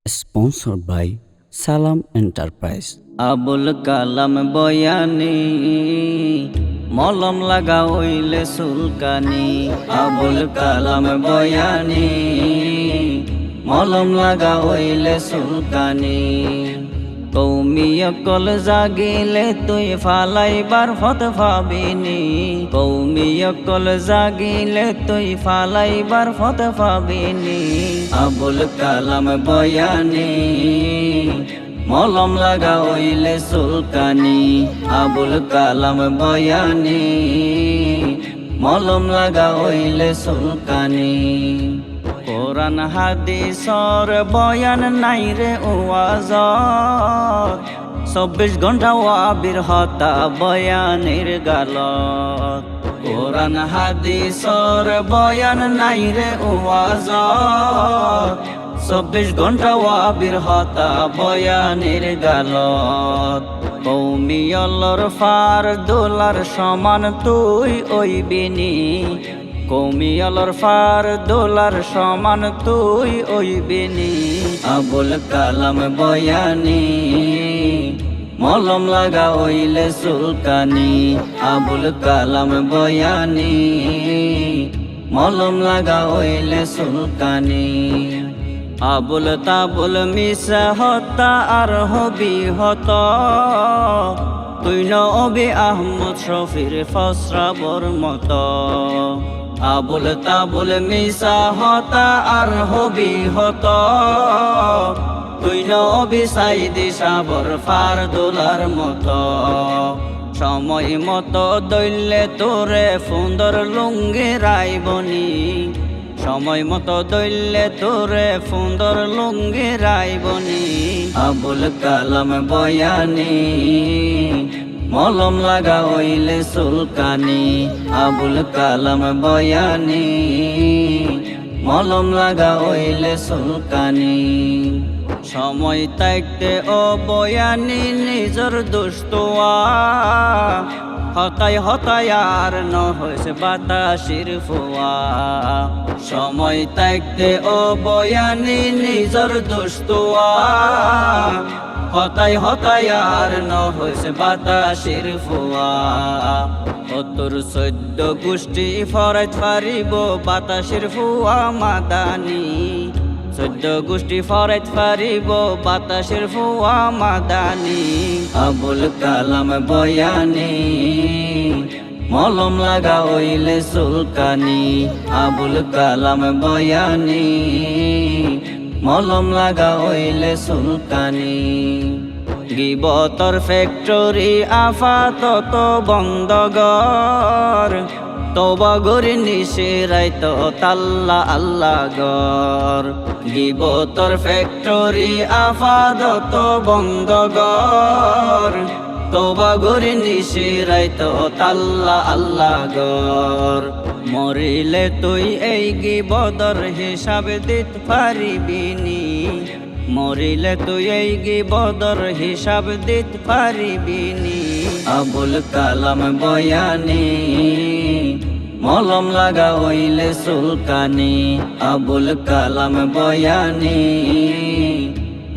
Sponsored by Salam Enterprise. Abul Kalam বয়ানি মলম লাগা হইলে সুলকানি। আবুল কালাম বয়ানি মলম লাগা হইলে সুলকানি। কৌমিয় কল জাগিলে তুই ফালাইবার ফত পাবিনি। কৌমিয় কল জাগিলে তুই ফালাইবার ফত পাবিনি। আবুল কালাম বয়ানি মলম লাগা হইলে সুলকানি। আবুল কালাম বয়ানি মলম লাগা হইলে সুলকানি। কোরআন হাদিসর বয়ান নাই রে ওয়াজত, 24 ঘন্টা ওয়াবির হতা বয়ানের গালত। কোরআন হাদিসর বয়ান নাই রে ওয়াজত, 24 ঘন্টা ওয়াবির হতা বয়ানের গালত। কৌমিয়লর ফার দোলার সমান তুই ওইবিনি। কৌমিয়লর ফার দোলার সমান তুই ওইবিনি। আবুল কালাম বয়ানি মলম লাগা হইলে সুলকানি। আবুল কালাম বয়ানি মলম লাগা হইলে সুলকানি। আবুল তাবুল মিশা হতা আর হবি হত, তুই নবী আহমদ শফির ফসরাবর মত। আবুল তাবুল মিশা হতা আর হবি হত, তুই নবী সাইদি সাবর ফার দোলার মত। সময় মতো দইলে তোরে সুন্দর লুঙ্গি রাইবনি। সময় মতো দইলে তোরে সুন্দর লুঙ্গি রাইবনি। আবুল কালাম বয়ানি মলম লাগা হইলে সুলকানি। আবুল কালাম বয়ানি মলম লাগা হইলে সুলকানি। সময় তাইতে ও বয়ানি নিজর দুস্তোয়া, হতাই হতাই আর ন হয়েছে বাতাসির ফুয়া। সময় তাইতে ও বয়ানি নিজর দুস্তোয়া, হতাই হতাই আর ন হয়েছে বাতাসির ফুয়া। তোর 14 গোষ্ঠী ফরাইত পারিব বাতাসির ফুয়া মাদানি। 14 গোষ্ঠী ফরাইত পারিব বাতাসের ফুয়া মাদানি। আবুল কালাম বয়ানি মলম লাগা হইলে সুলকানি। আবুল কালাম বয়ানি মলম লাগা হইলে সুলকানি। গিবতর ফ্যাক্টরি আফাতত বন্ধগর, তওবা গরি নিশিরাইত তাল্লা আল্লাহ গর। গিবতর ফ্যাক্টরি আফাদত বন্ধগর, তওবা গরি নিশিরাইত তাল্লা আল্লাহ গর। মরিলে তুই এই গিবদর হিসাব দিত পারিবিনি। মরিলে তুই এই গিবদর হিসাব দিত পারিবিনি। আবুল কালাম বয়ানি মলম লাগা হইলে সুলকানি। আবুল কালাম বয়ানি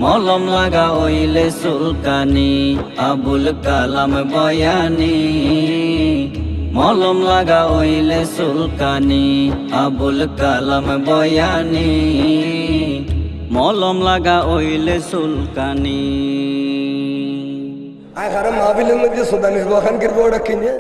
মলম লাগা হইলে সুলকানি। আবুল কালাম বয়ানি মলম লাগা হইলে সুলকানি। আবুল কালাম বয়ানি মলম লাগা হইলে সুলকানি। আয় হারাম মাহফিলের মধ্যে সুদানিস বখান কিরবো ওটা কিনে